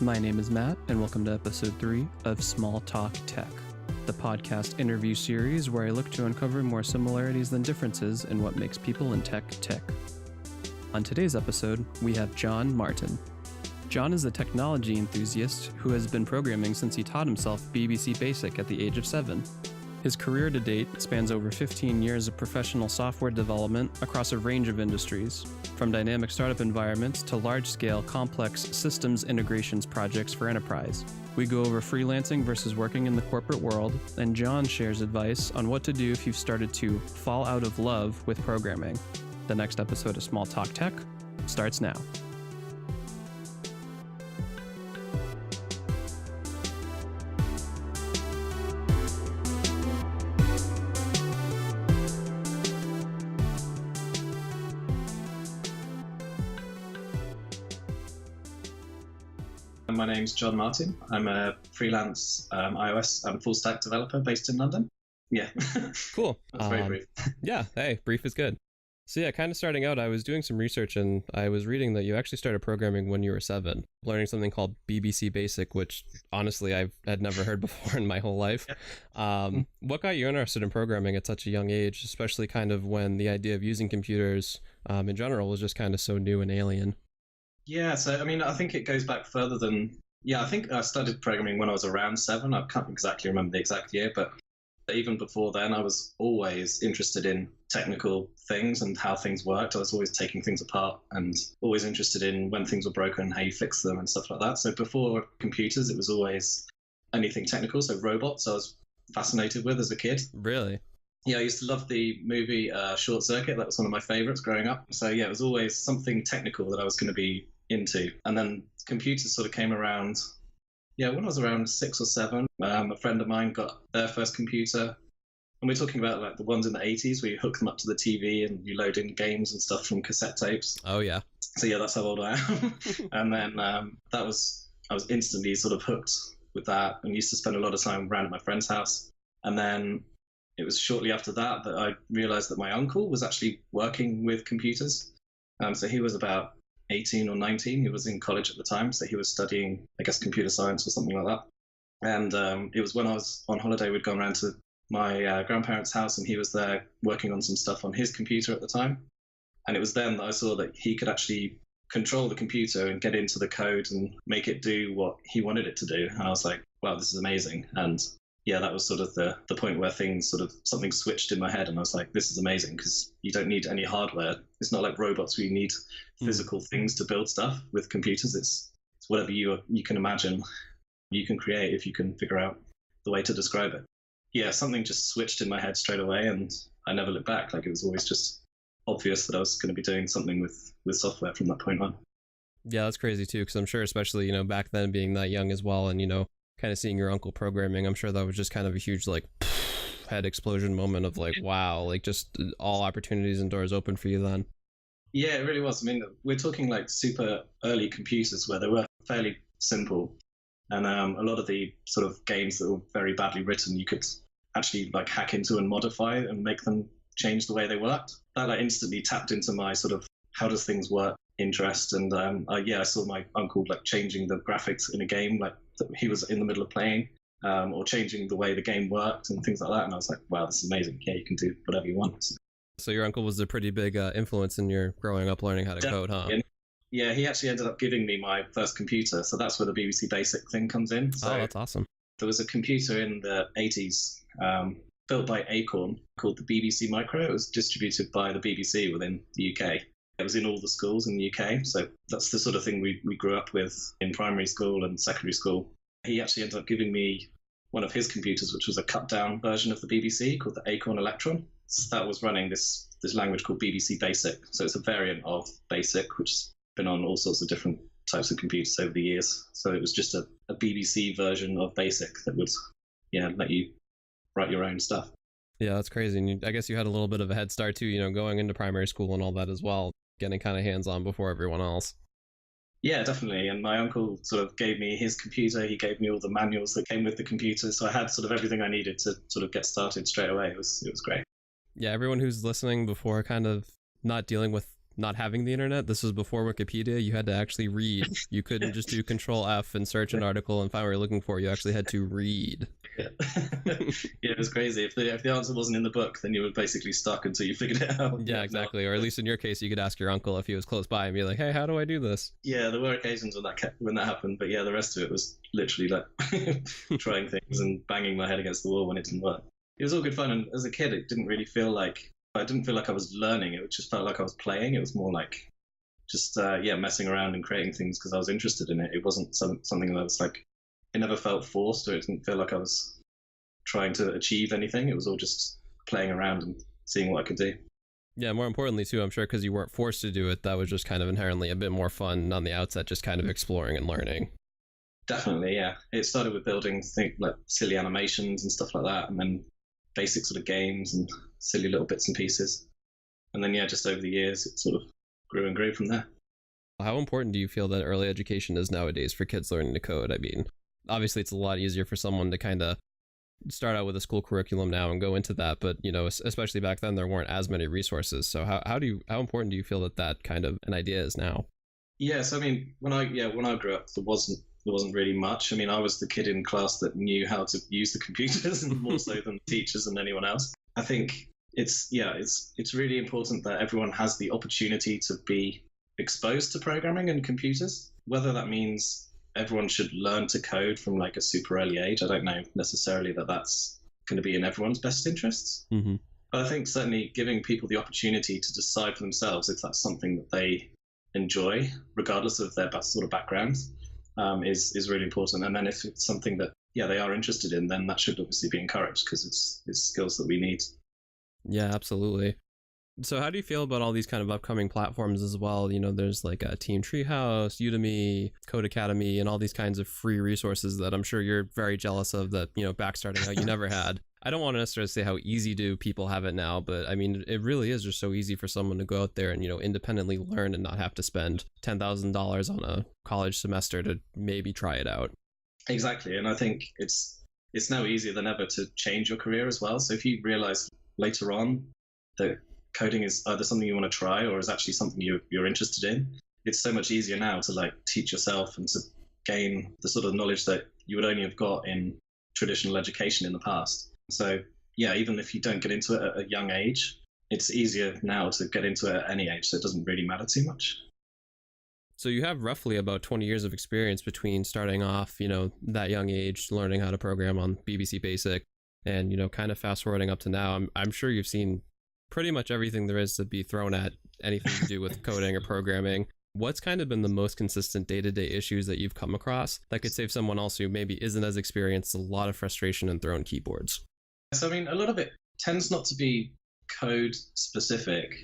My name is Matt, and welcome to episode 3 of Small Talk Tech, the podcast interview series where I look to uncover more similarities than differences in what makes people in tech tick. On today's episode, we have John Martin. John is a technology enthusiast who has been programming since he taught himself BBC Basic at the age of 7. His career to date spans over 15 years of professional software development across a range of industries, from dynamic startup environments to large-scale, complex systems integrations projects for enterprise. We go over freelancing versus working in the corporate world, and John shares advice on what to do if you've started to fall out of love with programming. The next episode of Small Talk Tech starts now. My name's John Martin. I'm a freelance iOS and full stack developer based in London. Yeah. Cool. That's very brief. Yeah, hey, brief is good. So yeah, kind of starting out, I was doing some research and I was reading that you actually started programming when you were 7, learning something called BBC Basic, which honestly I had never heard before in my whole life. What got you interested in programming at such a young age, especially kind of when the idea of using computers in general was just kind of so new and alien? Yeah, so I think it goes back further than, I think I started programming when I was around 7. I can't exactly remember the exact year, but even before then, I was always interested in technical things and how things worked. I was always taking things apart and always interested in when things were broken, how you fix them and stuff like that. So before computers, it was always anything technical. So robots I was fascinated with as a kid. Really? Yeah, I used to love the movie Short Circuit. That was one of my favorites growing up. So yeah, it was always something technical that I was going to be into. And then computers sort of came around, when I was around 6 or 7. A friend of mine got their first computer. And we're talking about like the ones in the 80s where you hook them up to the TV and you load in games and stuff from cassette tapes. Oh, yeah. So yeah, that's how old I am. And then I was instantly sort of hooked with that and used to spend a lot of time around at my friend's house. And then it was shortly after that I realized that my uncle was actually working with computers. So he was about 18 or 19. He was in college at the time. So he was studying, I guess, computer science or something like that. And it was when I was on holiday, we'd gone around to my grandparents' house and he was there working on some stuff on his computer at the time. And it was then that I saw that he could actually control the computer and get into the code and make it do what he wanted it to do. And I was like, wow, this is amazing. And yeah, that was sort of the point where something switched in my head and I was like, this is amazing because you don't need any hardware. It's not like robots where you need physical things to build stuff. With computers, it's whatever you can imagine, you can create if you can figure out the way to describe it. Yeah, something just switched in my head straight away and I never looked back. Like it was always just obvious that I was going to be doing something with software from that point on. Yeah, that's crazy too, because I'm sure especially, back then being that young as well and, kind of seeing your uncle programming, I'm sure that was just kind of a huge head explosion moment of like, wow, like just all opportunities and doors open for you then. Yeah, it really was. I mean, we're talking like super early computers where they were fairly simple. And a lot of the sort of games that were very badly written, you could actually like hack into and modify and make them change the way they worked. That like instantly tapped into my sort of how does things work interest. And I saw my uncle like changing the graphics in a game like that he was in the middle of playing, or changing the way the game worked and things like that. And I was like, wow, this is amazing. Yeah, you can do whatever you want. So your uncle was a pretty big influence in your growing up learning how to code, huh? Yeah, he actually ended up giving me my first computer. So that's where the BBC Basic thing comes in. So oh, that's awesome. There was a computer in the 80s built by Acorn called the BBC Micro. It was distributed by the BBC within the UK. It was in all the schools in the UK. So that's the sort of thing we grew up with in primary school and secondary school. He actually ended up giving me one of his computers, which was a cut down version of the BBC called the Acorn Electron. So that was running this language called BBC Basic. So it's a variant of Basic, which has been on all sorts of different types of computers over the years. So it was just a BBC version of Basic that would let you write your own stuff. Yeah, that's crazy. And I guess you had a little bit of a head start too, going into primary school and all that as well, getting kind of hands-on before everyone else. Yeah, definitely. And my uncle sort of gave me his computer. He gave me all the manuals that came with the computer. So I had sort of everything I needed to sort of get started straight away. It was great. Yeah, everyone who's listening before kind of not dealing with not having the internet. This was before Wikipedia. You had to actually read. You couldn't just do Control F and search an article and find what you're looking for. You actually had to read. Yeah. Yeah, it was crazy. If the answer wasn't in the book, then you were basically stuck until you figured it out. Yeah, exactly. Or at least in your case, you could ask your uncle if he was close by and be like, hey, how do I do this? Yeah, there were occasions when that happened, but yeah, the rest of it was literally like trying things and banging my head against the wall when it didn't work. It was all good fun, and as a kid, it didn't really feel like I was learning. It just felt like I was playing. It was more like just messing around and creating things because I was interested in it. It wasn't something that was like, it never felt forced, or it didn't feel like I was trying to achieve anything. It was all just playing around and seeing what I could do. Yeah, more importantly too, I'm sure because you weren't forced to do it, that was just kind of inherently a bit more fun on the outset, just kind of exploring and learning. Definitely, yeah. It started with building like silly animations and stuff like that, and then basic sort of games and silly little bits and pieces. And then, yeah, just over the years, it sort of grew and grew from there. How important do you feel that early education is nowadays for kids learning to code? I mean, obviously it's a lot easier for someone to kind of start out with a school curriculum now and go into that, but you know, especially back then there weren't as many resources. So how important do you feel that kind of an idea is now? Yeah, so I mean, when I grew up, there wasn't really much. I mean, I was the kid in class that knew how to use the computers, and more so than teachers and anyone else. I think it's really important that everyone has the opportunity to be exposed to programming and computers. Whether that means everyone should learn to code from like a super early age, I don't know necessarily that that's going to be in everyone's best interests. Mm-hmm. But I think certainly giving people the opportunity to decide for themselves if that's something that they enjoy, regardless of their sort of background, is really important. And then if it's something that they are interested in, then that should obviously be encouraged because it's skills that we need. Yeah, absolutely. So how do you feel about all these kind of upcoming platforms as well? You know, there's like a Team Treehouse, Udemy, Code Academy, and all these kinds of free resources that I'm sure you're very jealous of that, you know, back starting out you never had. I don't want to necessarily say how easy do people have it now, but I mean, it really is just so easy for someone to go out there and, you know, independently learn and not have to spend $10,000 on a college semester to maybe try it out. Exactly. And I think it's now easier than ever to change your career as well. So if you realize later on that coding is either something you want to try or is actually something you're interested in, it's so much easier now to like teach yourself and to gain the sort of knowledge that you would only have got in traditional education in the past. So yeah, even if you don't get into it at a young age, it's easier now to get into it at any age, so it doesn't really matter too much. So you have roughly about 20 years of experience between starting off, you know, that young age, learning how to program on BBC Basic, and, you know, kind of fast forwarding up to now. I'm sure you've seen pretty much everything there is to be thrown at anything to do with coding or programming. What's kind of been the most consistent day-to-day issues that you've come across that could save someone else who maybe isn't as experienced a lot of frustration and thrown keyboards? So, I mean, a lot of it tends not to be code specific.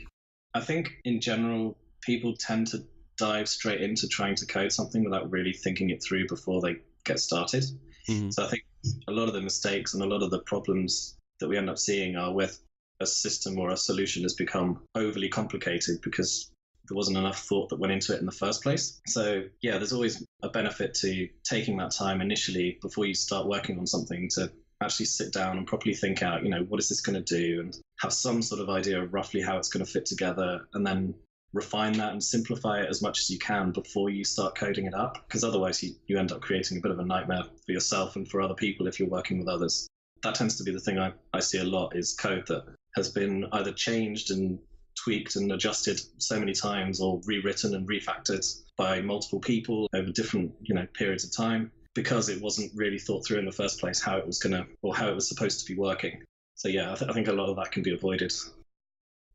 I think in general, people tend to dive straight into trying to code something without really thinking it through before they get started. Mm-hmm. So I think a lot of the mistakes and a lot of the problems that we end up seeing are with a system or a solution has become overly complicated because there wasn't enough thought that went into it in the first place. So yeah, there's always a benefit to taking that time initially before you start working on something to actually sit down and properly think out, you know, what is this going to do, and have some sort of idea of roughly how it's going to fit together, and then refine that and simplify it as much as you can before you start coding it up, because otherwise you end up creating a bit of a nightmare for yourself and for other people if you're working with others. That tends to be the thing I see a lot, is code that has been either changed and tweaked and adjusted so many times, or rewritten and refactored by multiple people over different, you know, periods of time, because it wasn't really thought through in the first place how it was going to, or how it was supposed to be working. So yeah, I think a lot of that can be avoided.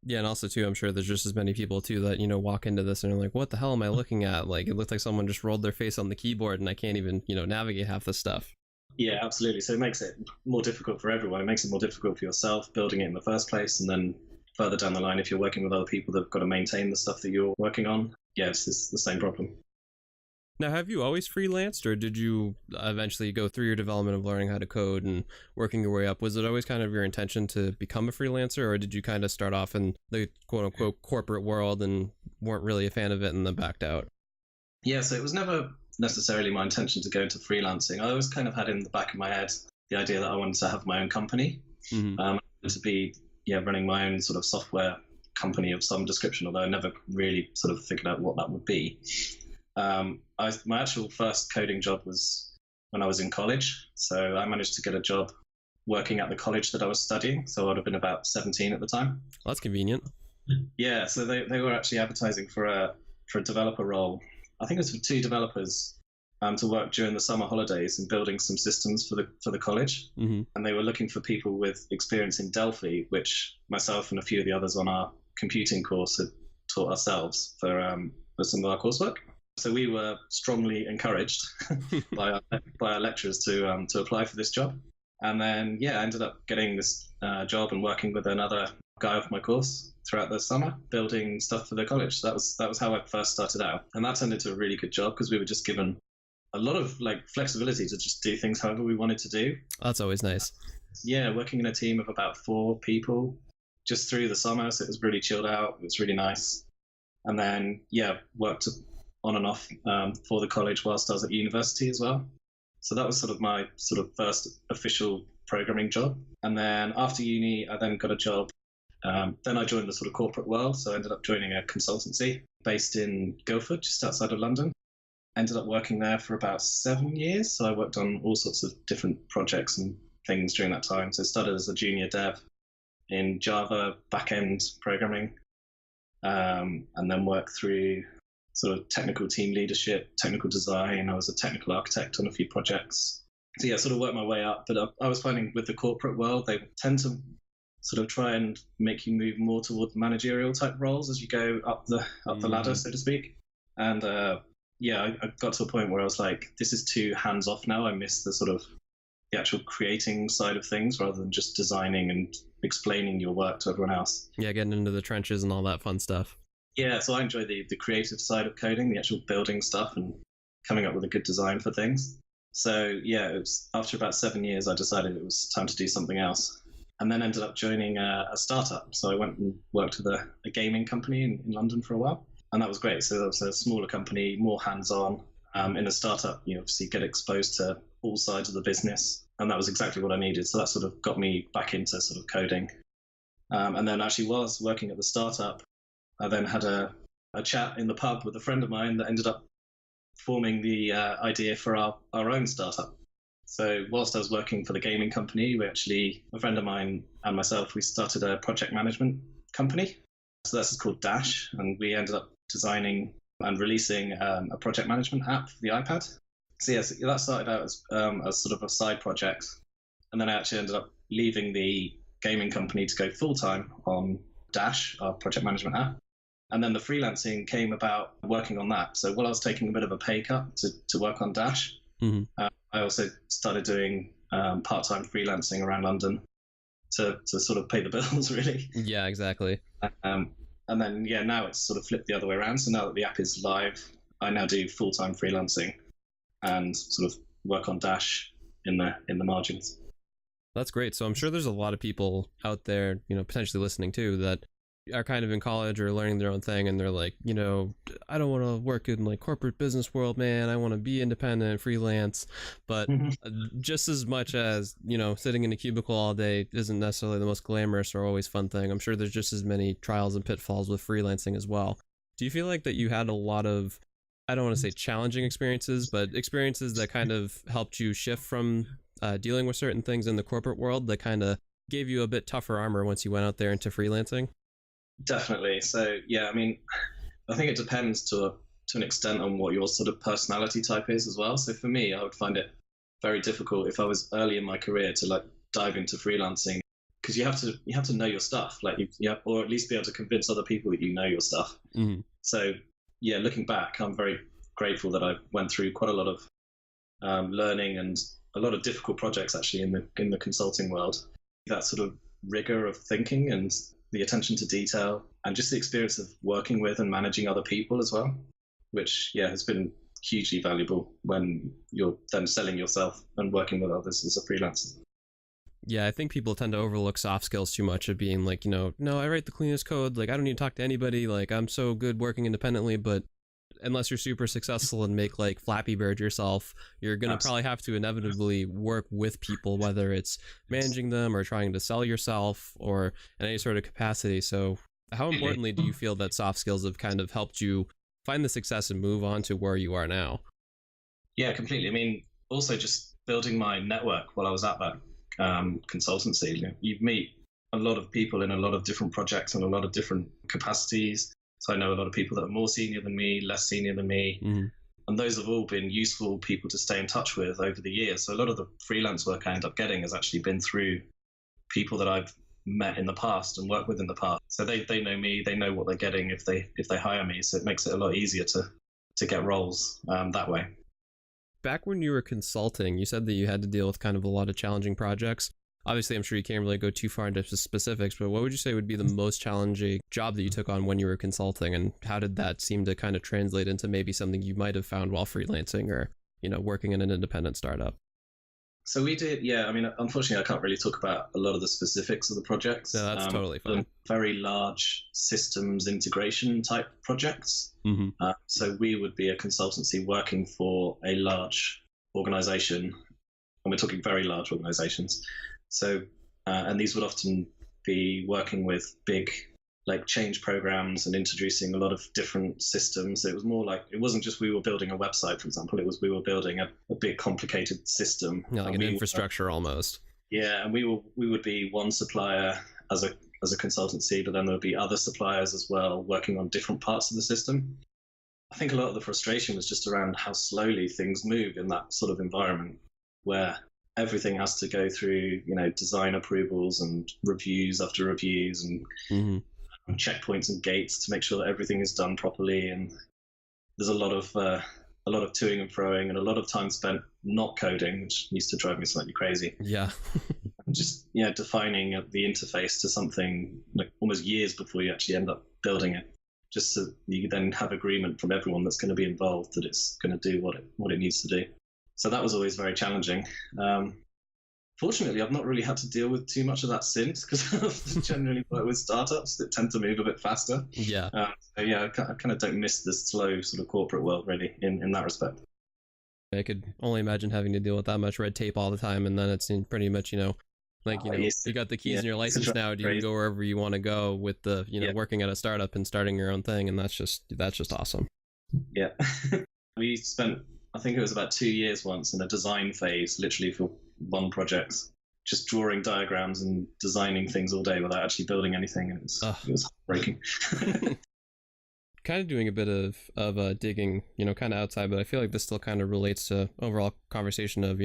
Yeah, and also too, I'm sure there's just as many people too that, you know, walk into this and are like, what the hell am I looking at? Like, it looked like someone just rolled their face on the keyboard and I can't even, you know, navigate half the stuff. Yeah, absolutely. So it makes it more difficult for everyone. It makes it more difficult for yourself building it in the first place, and then further down the line, if you're working with other people that've got to maintain the stuff that you're working on, yeah, it's the same problem. Now, have you always freelanced, or did you eventually go through your development of learning how to code and working your way up? Was it always kind of your intention to become a freelancer, or did you kind of start off in the quote-unquote corporate world and weren't really a fan of it and then backed out? Yeah, so it was never necessarily my intention to go into freelancing. I always kind of had in the back of my head the idea that I wanted to have my own company, to be running my own sort of software company of some description, although I never really sort of figured out what that would be. My actual first coding job was when I was in college. So I managed to get a job working at the college that I was studying. So I'd have been about 17 at the time. Well, that's convenient. Yeah, so they were actually advertising for a developer role. I think it was for 2 developers to work during the summer holidays and building some systems for the college. Mm-hmm. And they were looking for people with experience in Delphi, which myself and a few of the others on our computing course had taught ourselves for some of our coursework. So we were strongly encouraged by our lecturers to apply for this job. And then, I ended up getting this job and working with another guy off my course throughout the summer, building stuff for the college. That was how I first started out. And that turned into a really good job because we were just given a lot of flexibility to just do things however we wanted to do. That's always nice. Yeah, working in a team of about 4 people just through the summer. So it was really chilled out. It was really nice. And then, worked on and off for the college whilst I was at university as well. So that was sort of my first official programming job. And then after uni, I then got a job. Then I joined the sort of corporate world. So I ended up joining a consultancy based in Guildford, just outside of London. Ended up working there for about 7 years. So I worked on all sorts of different projects and things during that time. So I started as a junior dev in Java backend programming, and then worked through sort of technical team leadership, technical design. I was a technical architect on a few projects. So sort of worked my way up. But I was finding with the corporate world, they tend to sort of try and make you move more towards managerial type roles as you go up the ladder, so to speak. And I got to a point where I was like, this is too hands off now. I miss the actual creating side of things rather than just designing and explaining your work to everyone else. Yeah, getting into the trenches and all that fun stuff. Yeah, so I enjoy the creative side of coding, the actual building stuff and coming up with a good design for things. So it was after about 7 years, I decided it was time to do something else. And then ended up joining a startup. So I went and worked with a gaming company in London for a while. And that was great. So that was a smaller company, more hands-on. In a startup, you obviously get exposed to all sides of the business. And that was exactly what I needed. So that sort of got me back into sort of coding. And then actually while I was working at the startup, I then had a chat in the pub with a friend of mine that ended up forming the idea for our own startup. So whilst I was working for the gaming company, a friend of mine and myself, we started a project management company. So that's called Dash. And we ended up designing and releasing a project management app for the iPad. So that started out as sort of a side project. And then I actually ended up leaving the gaming company to go full-time on Dash, our project management app. And then the freelancing came about working on that. So while I was taking a bit of a pay cut to work on Dash, I also started doing part-time freelancing around London to sort of pay the bills, really. Yeah, exactly. And then, now it's sort of flipped the other way around. So now that the app is live, I now do full-time freelancing and sort of work on Dash in the margins. That's great. So I'm sure there's a lot of people out there, potentially listening too, that are kind of in college or learning their own thing, and they're like, I don't want to work in corporate business world, man. I want to be independent, freelance. But just as much as, sitting in a cubicle all day isn't necessarily the most glamorous or always fun thing, I'm sure there's just as many trials and pitfalls with freelancing as well. Do you feel like that you had a lot of, I don't want to say challenging experiences, but experiences that kind of helped you shift from dealing with certain things in the corporate world that kind of gave you a bit tougher armor once you went out there into freelancing? Definitely. So, I mean, I think it depends to an extent on what your sort of personality type is as well. So for me, I would find it very difficult if I was early in my career to dive into freelancing, because you have to know your stuff, or at least be able to convince other people that you know your stuff. Mm-hmm. So, looking back, I'm very grateful that I went through quite a lot of learning and a lot of difficult projects actually in the consulting world. That sort of rigor of thinking and the attention to detail and just the experience of working with and managing other people as well, which has been hugely valuable when you're then selling yourself and working with others as a freelancer. Yeah, I think people tend to overlook soft skills too much of being like, no, I write the cleanest code. I don't need to talk to anybody. I'm so good working independently, but unless you're super successful and make Flappy Bird yourself, you're going to probably have to inevitably work with people, whether it's managing them or trying to sell yourself or in any sort of capacity. So How importantly do you feel that soft skills have kind of helped you find the success and move on to where you are now? Yeah, completely. I mean, also just building my network while I was at that consultancy. You meet a lot of people in a lot of different projects and a lot of different capacities. So I know a lot of people that are more senior than me, less senior than me. Mm-hmm. And those have all been useful people to stay in touch with over the years. So a lot of the freelance work I end up getting has actually been through people that I've met in the past and worked with in the past. So they know me, they know what they're getting if they hire me. So it makes it a lot easier to get roles that way. Back when you were consulting, you said that you had to deal with kind of a lot of challenging projects. Obviously, I'm sure you can't really go too far into specifics, but what would you say would be the most challenging job that you took on when you were consulting, and how did that seem to kind of translate into maybe something you might have found while freelancing or, working in an independent startup? So we did, yeah. I mean, unfortunately, I can't really talk about a lot of the specifics of the projects. No, that's totally fine. Very large systems integration type projects. Mm-hmm. So we would be a consultancy working for a large organization, and we're talking very large organizations. So, and these would often be working with big, like, change programs and introducing a lot of different systems. It was more like, it wasn't just we were building a website, for example. It was we were building a big complicated system. Yeah, like an infrastructure almost. Yeah, and we would be one supplier as a consultancy, but then there would be other suppliers as well working on different parts of the system. I think a lot of the frustration was just around how slowly things move in that sort of environment where everything has to go through, design approvals and reviews after reviews and checkpoints and gates to make sure that everything is done properly. And there's a lot of toing and froing and a lot of time spent not coding, which used to drive me slightly crazy. Yeah. Just defining the interface to something like almost years before you actually end up building it, just so you then have agreement from everyone that's going to be involved that it's going to do what it needs to do. So that was always very challenging. Fortunately, I've not really had to deal with too much of that since, because I've generally worked with startups that tend to move a bit faster. Yeah. So yeah, I kind of don't miss the slow sort of corporate world really in that respect. I could only imagine having to deal with that much red tape all the time, and then it's pretty much, you got the keys in your license now. You can go wherever you want to go with the, working at a startup and starting your own thing, and that's just awesome. Yeah. We spent, I think it was about 2 years once in a design phase, literally for one project, just drawing diagrams and designing things all day without actually building anything. And it was heartbreaking. Kind of doing a bit of digging, kind of outside, but I feel like this still kind of relates to overall conversation of,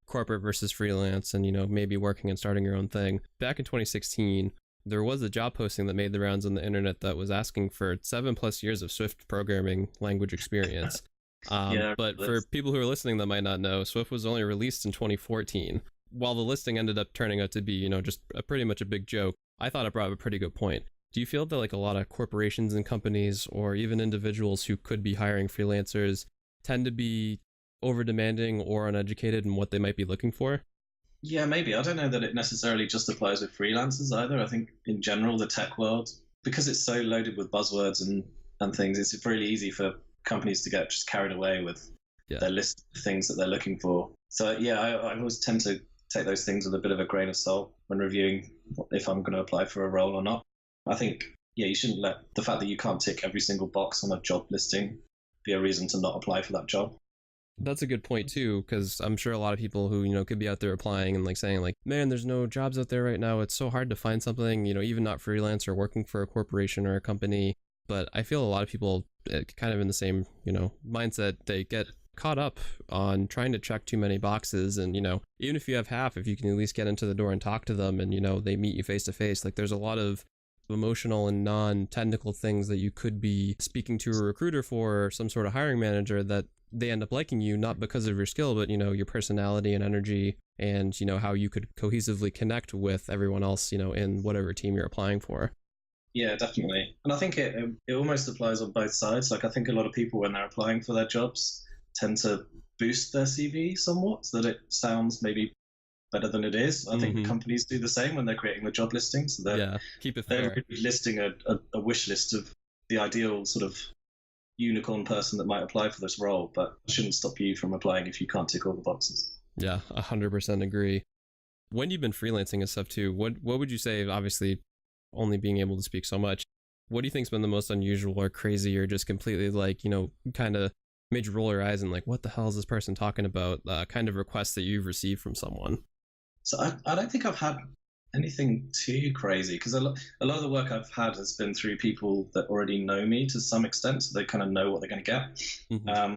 corporate versus freelance and, maybe working and starting your own thing. Back in 2016, there was a job posting that made the rounds on the internet that was asking for 7+ years of Swift programming language experience. But for people who are listening that might not know, Swift was only released in 2014. While the listing ended up turning out to be, just pretty much a big joke, I thought it brought up a pretty good point. Do you feel that like a lot of corporations and companies or even individuals who could be hiring freelancers tend to be over demanding or uneducated in what they might be looking for? Yeah, maybe. I don't know that it necessarily just applies with freelancers either. I think in general, the tech world, because it's so loaded with buzzwords and things, it's really easy for companies to get just carried away with their list of things that they're looking for. So yeah, I always tend to take those things with a bit of a grain of salt when reviewing if I'm going to apply for a role or not. I think, you shouldn't let the fact that you can't tick every single box on a job listing be a reason to not apply for that job. That's a good point too, because I'm sure a lot of people who, could be out there applying and like saying like, man, there's no jobs out there right now. It's so hard to find something, even not freelance or working for a corporation or a company. But I feel a lot of people kind of in the same, mindset, they get caught up on trying to check too many boxes. And, even if you have half, if you can at least get into the door and talk to them and, they meet you face to face, like there's a lot of emotional and non-technical things that you could be speaking to a recruiter for or some sort of hiring manager that they end up liking you, not because of your skill, but, your personality and energy and, how you could cohesively connect with everyone else, in whatever team you're applying for. Yeah, definitely. And I think it almost applies on both sides. Like I think a lot of people when they're applying for their jobs tend to boost their CV somewhat so that it sounds maybe better than it is. I think companies do the same when they're creating the job listings. So keep it fair. They're listing a wish list of the ideal sort of unicorn person that might apply for this role, but it shouldn't stop you from applying if you can't tick all the boxes. Yeah, 100% agree. When you've been freelancing and stuff too, what would you say, obviously only being able to speak so much, What do you think's been the most unusual or crazy or just completely like, kind of made you roll your eyes and like, what the hell is this person talking about? Kind of requests that you've received from someone? So I don't think I've had anything too crazy, because a lot of the work I've had has been through people that already know me to some extent, so they kind of know what they're going to get. Mm-hmm.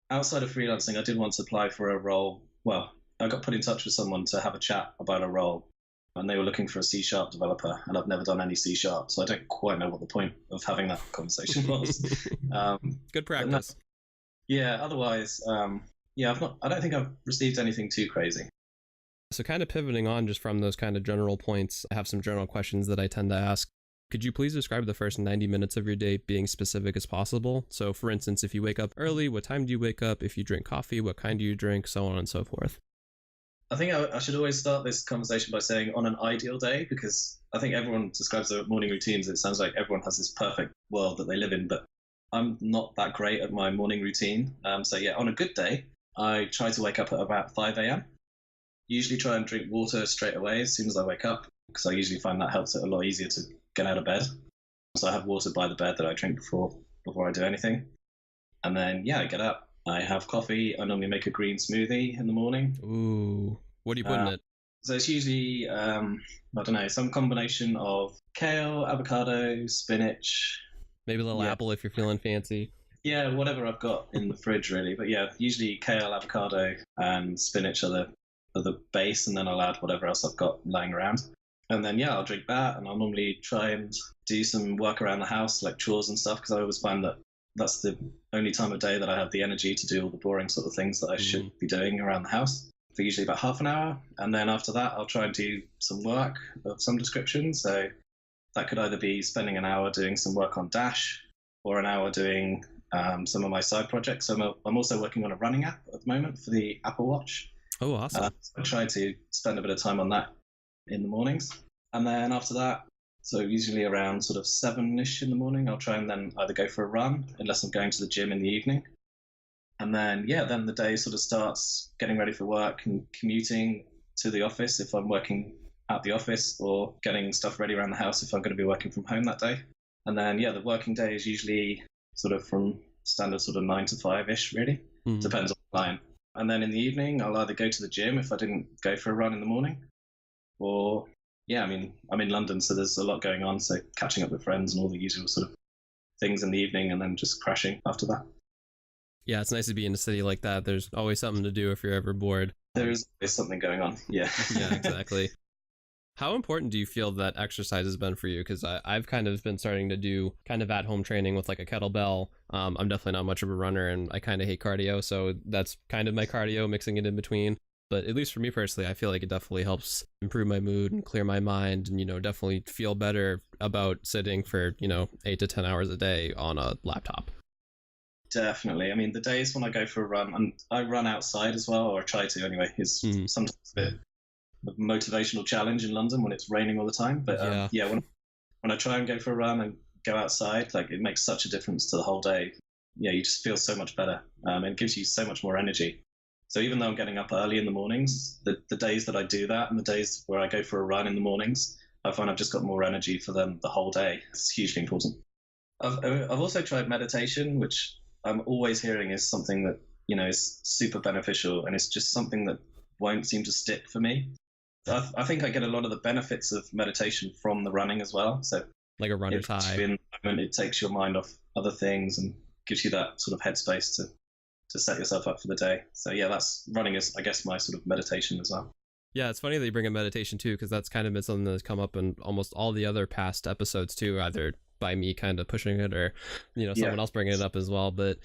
Outside of freelancing, I did once apply for a role. Well, I got put in touch with someone to have a chat about a role, and they were looking for a C# developer, and I've never done any C#, so I don't quite know what the point of having that conversation was. Good practice. Otherwise, I don't think I've received anything too crazy. So kind of pivoting on just from those kind of general points, I have some general questions that I tend to ask. Could you please describe the first 90 minutes of your day being specific as possible? So for instance, if you wake up early, what time do you wake up? If you drink coffee, what kind do you drink? So on and so forth. I think I should always start this conversation by saying on an ideal day, because I think everyone describes their morning routines. It sounds like everyone has this perfect world that they live in, but I'm not that great at my morning routine. So on a good day, I try to wake up at about 5 a.m. Usually try and drink water straight away as soon as I wake up, because I usually find that helps it a lot easier to get out of bed. So I have water by the bed that I drink before I do anything. And then, I get up. I have coffee. I normally make a green smoothie in the morning. Ooh, what do you put in it? So it's usually, some combination of kale, avocado, spinach. Maybe a little apple if you're feeling fancy. Yeah, whatever I've got in the fridge, really. But usually kale, avocado, and spinach are the base, and then I'll add whatever else I've got lying around. And then, I'll drink that, and I'll normally try and do some work around the house, like chores and stuff, because I always find that that's the only time of day that I have the energy to do all the boring sort of things that I should be doing around the house, for usually about half an hour. And then after that, I'll try and do some work of some description. So that could either be spending an hour doing some work on Dash, or an hour doing some of my side projects. So I'm also working on a running app at the moment for the Apple Watch. Oh, awesome. So I try to spend a bit of time on that in the mornings. And then after that, so usually around sort of 7-ish in the morning, I'll try and then either go for a run, unless I'm going to the gym in the evening. And then, then the day sort of starts getting ready for work and commuting to the office if I'm working at the office, or getting stuff ready around the house if I'm going to be working from home that day. And then, the working day is usually sort of from standard sort of 9 to 5-ish, really. Depends on the client. And then in the evening, I'll either go to the gym if I didn't go for a run in the morning, or, I'm in London, so there's a lot going on. So catching up with friends and all the usual sort of things in the evening, and then just crashing after that. Yeah, it's nice to be in a city like that. There's always something to do if you're ever bored. There is always something going on. Yeah. Yeah, exactly. How important do you feel that exercise has been for you? Because I've kind of been starting to do kind of at-home training with like a kettlebell. I'm definitely not much of a runner, and I kind of hate cardio, so that's kind of my cardio, mixing it in between. But at least for me personally, I feel like it definitely helps improve my mood and clear my mind, and, definitely feel better about sitting for, 8 to 10 hours a day on a laptop. Definitely. The days when I go for a run, and I run outside as well, or I try to anyway, is sometimes a bit of a motivational challenge in London when it's raining all the time. But when I try and go for a run and go outside, like, it makes such a difference to the whole day. You just feel so much better. It gives you so much more energy. So even though I'm getting up early in the mornings, the days that I do that and the days where I go for a run in the mornings, I find I've just got more energy for them the whole day. It's hugely important. I've also tried meditation, which I'm always hearing is something that, is super beneficial, and it's just something that won't seem to stick for me. I think I get a lot of the benefits of meditation from the running as well. So like a runner's high. It takes your mind off other things and gives you that sort of headspace to set yourself up for the day. So that's running is, I guess, my sort of meditation as well. Yeah, it's funny that you bring up meditation too, because that's kind of been something that's come up in almost all the other past episodes too, either by me kind of pushing it or someone else bringing it up as well. But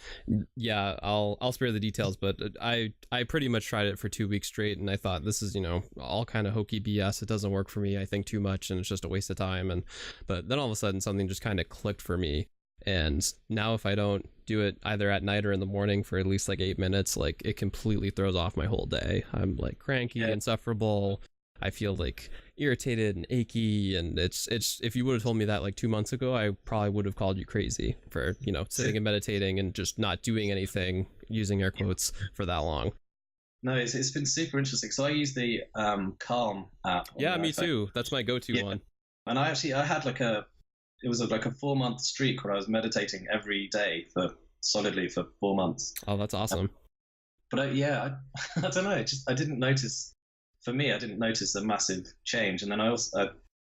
I'll spare the details, but I pretty much tried it for 2 weeks straight, and I thought, this is all kind of hokey BS. It doesn't work for me. I think too much, and it's just a waste of time. But then all of a sudden something just kind of clicked for me, and now if I don't do it either at night or in the morning for at least like 8 minutes, like, it completely throws off my whole day. I'm like cranky, insufferable. I feel like irritated and achy, and it's if you would have told me that like 2 months ago, I probably would have called you crazy for sitting and meditating and just not doing anything, using air quotes, for that long. No, it's been super interesting. So I use the Calm app. Yeah, me too. That's my go-to one. And I had like a it was like a 4-month streak where I was meditating every day for solidly for 4 months. Oh, that's awesome. But yeah, I don't know. Just I didn't notice. For me, I didn't notice a massive change, and then I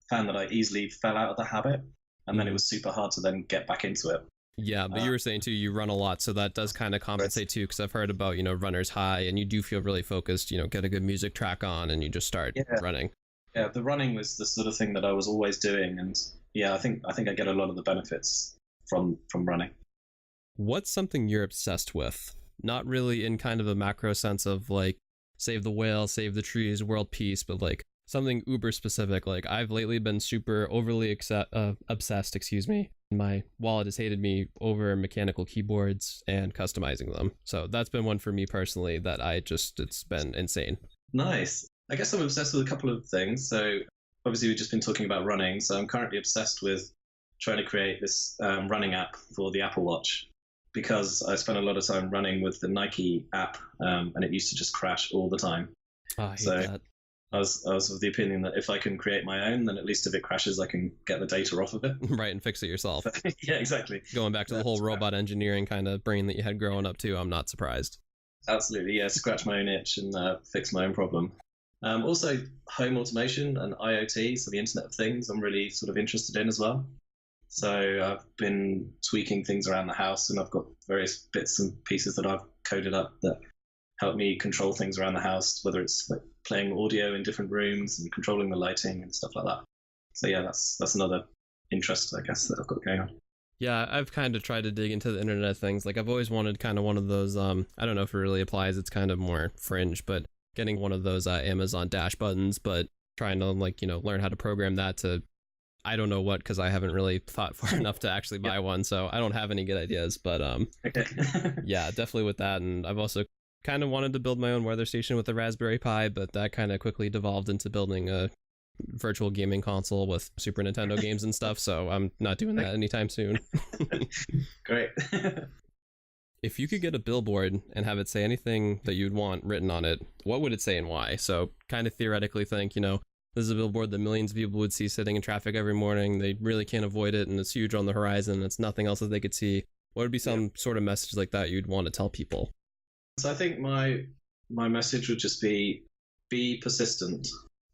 found that I easily fell out of the habit, and then it was super hard to then get back into it. Yeah, but you were saying too, you run a lot, so that does kind of compensate too, because I've heard about, runner's high, and you do feel really focused, get a good music track on, and you just start running. Yeah, the running was the sort of thing that I was always doing, and yeah, I think I get a lot of the benefits from running. What's something you're obsessed with? Not really in kind of a macro sense of like save the whale, save the trees, world peace, but like something uber specific. Like I've lately been super overly obsessed, my wallet has hated me over mechanical keyboards and customizing them. So that's been one for me personally that it's been insane. Nice. I guess I'm obsessed with a couple of things. So obviously we've just been talking about running. So I'm currently obsessed with trying to create this running app for the Apple Watch, because I spent a lot of time running with the Nike app, and it used to just crash all the time. Oh, I hate that. I was of the opinion that if I can create my own, then at least if it crashes, I can get the data off of it. Right, and fix it yourself. Yeah, exactly. Going back to the whole robot engineering kind of brain that you had growing up too, I'm not surprised. Absolutely, yeah. Scratch my own itch and fix my own problem. Also, home automation and IoT, so the Internet of Things, I'm really sort of interested in as well. So I've been tweaking things around the house, and I've got various bits and pieces that I've coded up that help me control things around the house, whether it's like playing audio in different rooms and controlling the lighting and stuff like that. So yeah, that's another interest, I guess, that I've got going on. Yeah, I've kind of tried to dig into the Internet of Things. Like I've always wanted kind of one of those, I don't know if it really applies, it's kind of more fringe, but getting one of those Amazon Dash buttons, but trying to learn how to program that to, I don't know what, because I haven't really thought far enough to actually buy one, so I don't have any good ideas, but okay. Yeah, definitely with that. And I've also kind of wanted to build my own weather station with a Raspberry Pi, but that kind of quickly devolved into building a virtual gaming console with Super Nintendo games and stuff, so I'm not doing that anytime soon. Great. If you could get a billboard and have it say anything that you'd want written on it, what would it say and why? So kind of theoretically think, this is a billboard that millions of people would see sitting in traffic every morning. They really can't avoid it, and it's huge on the horizon. It's nothing else that they could see. What would be some sort of message like that you'd want to tell people? So I think my message would just be persistent.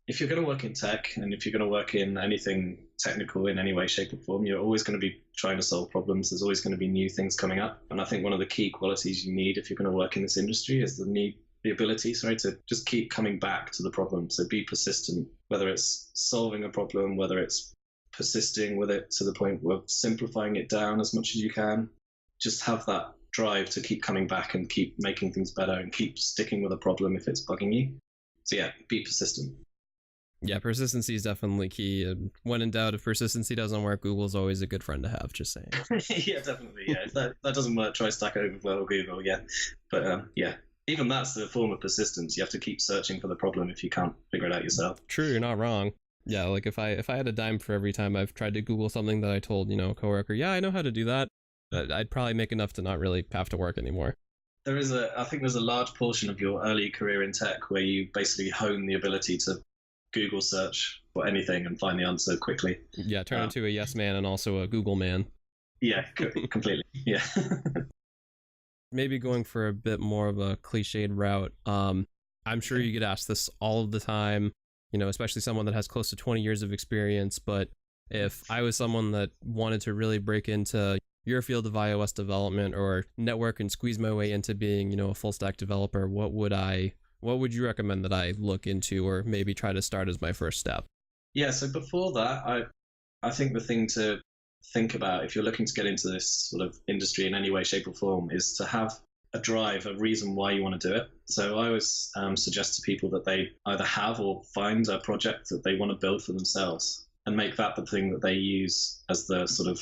If you're going to work in tech, and if you're going to work in anything technical in any way, shape, or form, you're always going to be trying to solve problems. There's always going to be new things coming up. And I think one of the key qualities you need if you're going to work in this industry is the ability to just keep coming back to the problem. So be persistent, whether it's solving a problem, whether it's persisting with it to the point of simplifying it down as much as you can. Just have that drive to keep coming back and keep making things better and keep sticking with a problem if it's bugging you. So yeah, be persistent. Yeah, persistency is definitely key. When in doubt, if persistency doesn't work, Google's always a good friend to have, just saying. Yeah, definitely. Yeah, if that doesn't work, try Stack Overflow or Google, yeah. But yeah, even that's the form of persistence. You have to keep searching for the problem if you can't figure it out yourself. True, you're not wrong. Yeah, like if I had a dime for every time I've tried to Google something that I told, a coworker, yeah, I know how to do that, I'd probably make enough to not really have to work anymore. I think there's a large portion of your early career in tech where you basically hone the ability to Google search for anything and find the answer quickly. Yeah, turn into a yes man and also a Google man. Yeah, completely. Yeah. Maybe going for a bit more of a cliched route. I'm sure you get asked this all of the time, especially someone that has close to 20 years of experience. But if I was someone that wanted to really break into your field of iOS development or network and squeeze my way into being, a full stack developer, what would you recommend that I look into or maybe try to start as my first step? Yeah, so before that, I think the thing to think about if you're looking to get into this sort of industry in any way, shape or form is to have a drive, a reason why you want to do it. So I always suggest to people that they either have or find a project that they want to build for themselves and make that the thing that they use as the sort of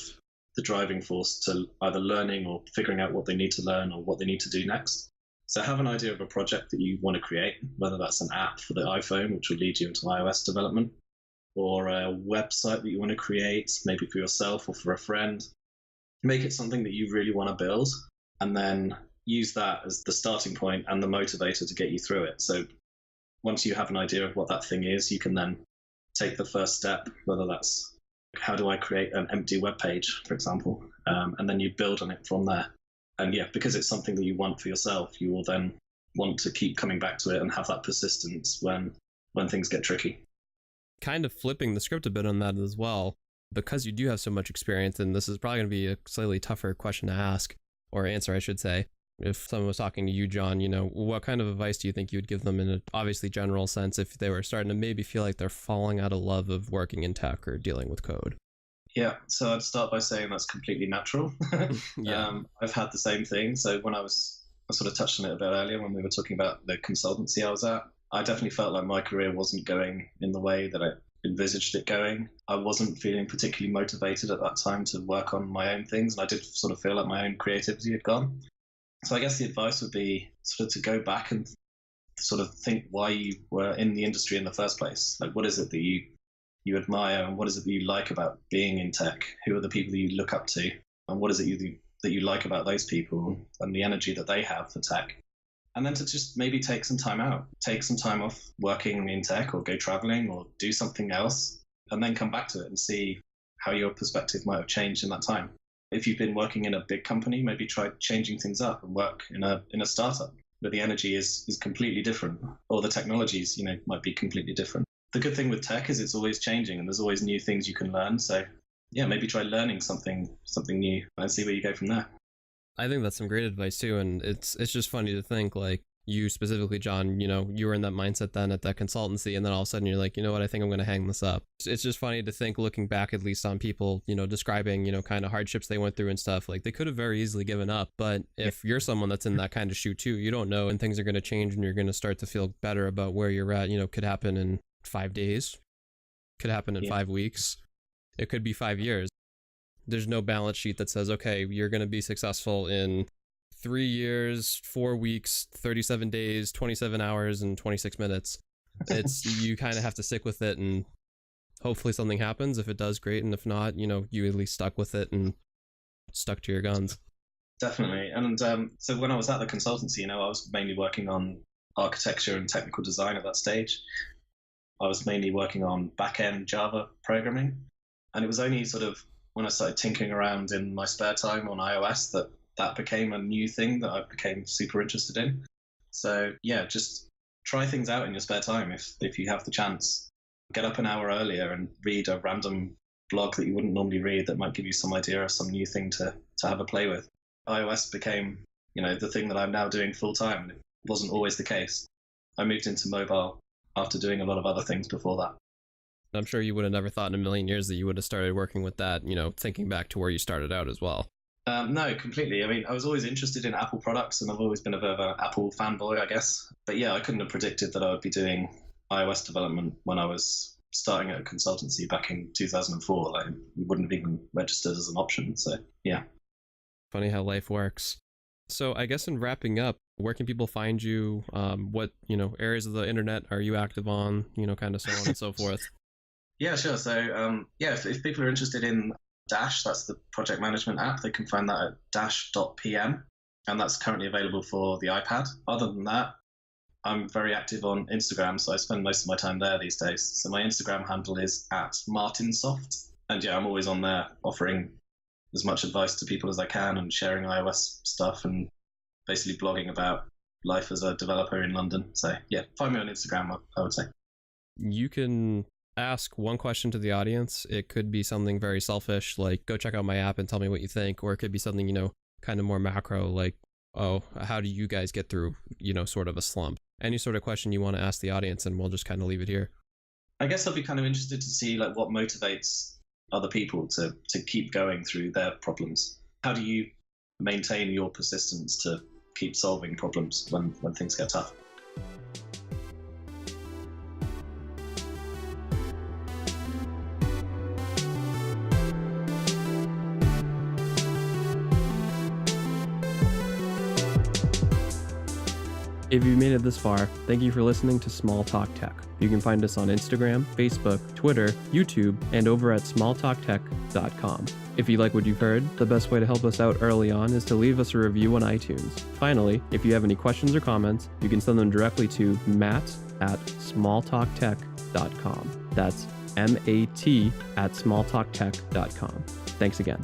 the driving force to either learning or figuring out what they need to learn or what they need to do next. So have an idea of a project that you want to create, whether that's an app for the iPhone, which will lead you into iOS development, or a website that you want to create, maybe for yourself or for a friend. Make it something that you really want to build, and then use that as the starting point and the motivator to get you through it. So once you have an idea of what that thing is, you can then take the first step, whether that's How do I create an empty web page, for example? And then you build on it from there. And yeah, because it's something that you want for yourself, you will then want to keep coming back to it and have that persistence when things get tricky. Kind of flipping the script a bit on that as well, because you do have so much experience, and this is probably going to be a slightly tougher question to ask, or answer, I should say. If someone was talking to you, John, what kind of advice do you think you would give them in an obviously general sense if they were starting to maybe feel like they're falling out of love of working in tech or dealing with code? Yeah, so I'd start by saying that's completely natural. Yeah. I've had the same thing. So when I sort of touched on it a bit earlier when we were talking about the consultancy I was at, I definitely felt like my career wasn't going in the way that I envisaged it going. I wasn't feeling particularly motivated at that time to work on my own things, and I did sort of feel like my own creativity had gone. So I guess the advice would be sort of to go back and sort of think why you were in the industry in the first place. Like, what is it that you admire, and what is it that you like about being in tech? Who are the people that you look up to, and what is it that you like about those people and the energy that they have for tech? And then to just maybe take some time out, take some time off working in tech, or go traveling, or do something else, and then come back to it and see how your perspective might have changed in that time. If you've been working in a big company, maybe try changing things up and work in a startup where the energy is completely different, or the technologies, might be completely different. The good thing with tech is it's always changing and there's always new things you can learn. So yeah, maybe try learning something new and see where you go from there. I think that's some great advice too, and it's just funny to think, like, you specifically, John, you were in that mindset then at that consultancy, and then all of a sudden you're like, what, I think I'm going to hang this up. It's just funny to think, looking back at least on people, describing, kind of hardships they went through and stuff. Like, they could have very easily given up, but if you're someone that's in that kind of shoe too, you don't know, and things are going to change and you're going to start to feel better about where you're at. Could happen in 5 days, could happen in 5 weeks, it could be 5 years. There's no balance sheet that says, okay, you're going to be successful in 3 years, 4 weeks, 37 days, 27 hours, and 26 minutes. You kind of have to stick with it, and hopefully something happens. If it does, great. And if not, you at least stuck with it and stuck to your guns. Definitely. And so when I was at the consultancy, I was mainly working on architecture and technical design at that stage. I was mainly working on back-end Java programming. And it was only sort of when I started tinkering around in my spare time on iOS that became a new thing that I became super interested in. So yeah, just try things out in your spare time if you have the chance. Get up an hour earlier and read a random blog that you wouldn't normally read that might give you some idea of some new thing to have a play with. iOS became, the thing that I'm now doing full time. It wasn't always the case. I moved into mobile after doing a lot of other things before that. I'm sure you would have never thought in a million years that you would have started working with that, thinking back to where you started out as well. No, completely. I mean, I was always interested in Apple products, and I've always been a bit of an Apple fanboy, I guess. But yeah, I couldn't have predicted that I would be doing iOS development when I was starting at a consultancy back in 2004. Like, it wouldn't have even registered as an option. So yeah. Funny how life works. So I guess in wrapping up, where can people find you? What, areas of the internet are you active on? Kind of so on and so forth. Yeah, sure. So if people are interested in Dash, that's the project management app, they can find that at dash.pm, and that's currently available for the iPad. Other than that, I'm very active on Instagram, so I spend most of my time there these days. So my Instagram handle is @martinsoft, and yeah, I'm always on there offering as much advice to people as I can and sharing iOS stuff and basically blogging about life as a developer in London. So yeah, find me on Instagram, I would say. You can ask one question to the audience. It could be something very selfish, like, go check out my app and tell me what you think, or it could be something, kind of more macro, like, oh, how do you guys get through, sort of a slump? Any sort of question you want to ask the audience, and we'll just kind of leave it here. I guess I'd be kind of interested to see like what motivates other people to keep going through their problems. How do you maintain your persistence to keep solving problems when things get tough? If you've made it this far, thank you for listening to Small Talk Tech. You can find us on Instagram, Facebook, Twitter, YouTube, and over at smalltalktech.com. If you like what you've heard, the best way to help us out early on is to leave us a review on iTunes. Finally, if you have any questions or comments, you can send them directly to matt@smalltalktech.com. That's MAT@smalltalktech.com. Thanks again.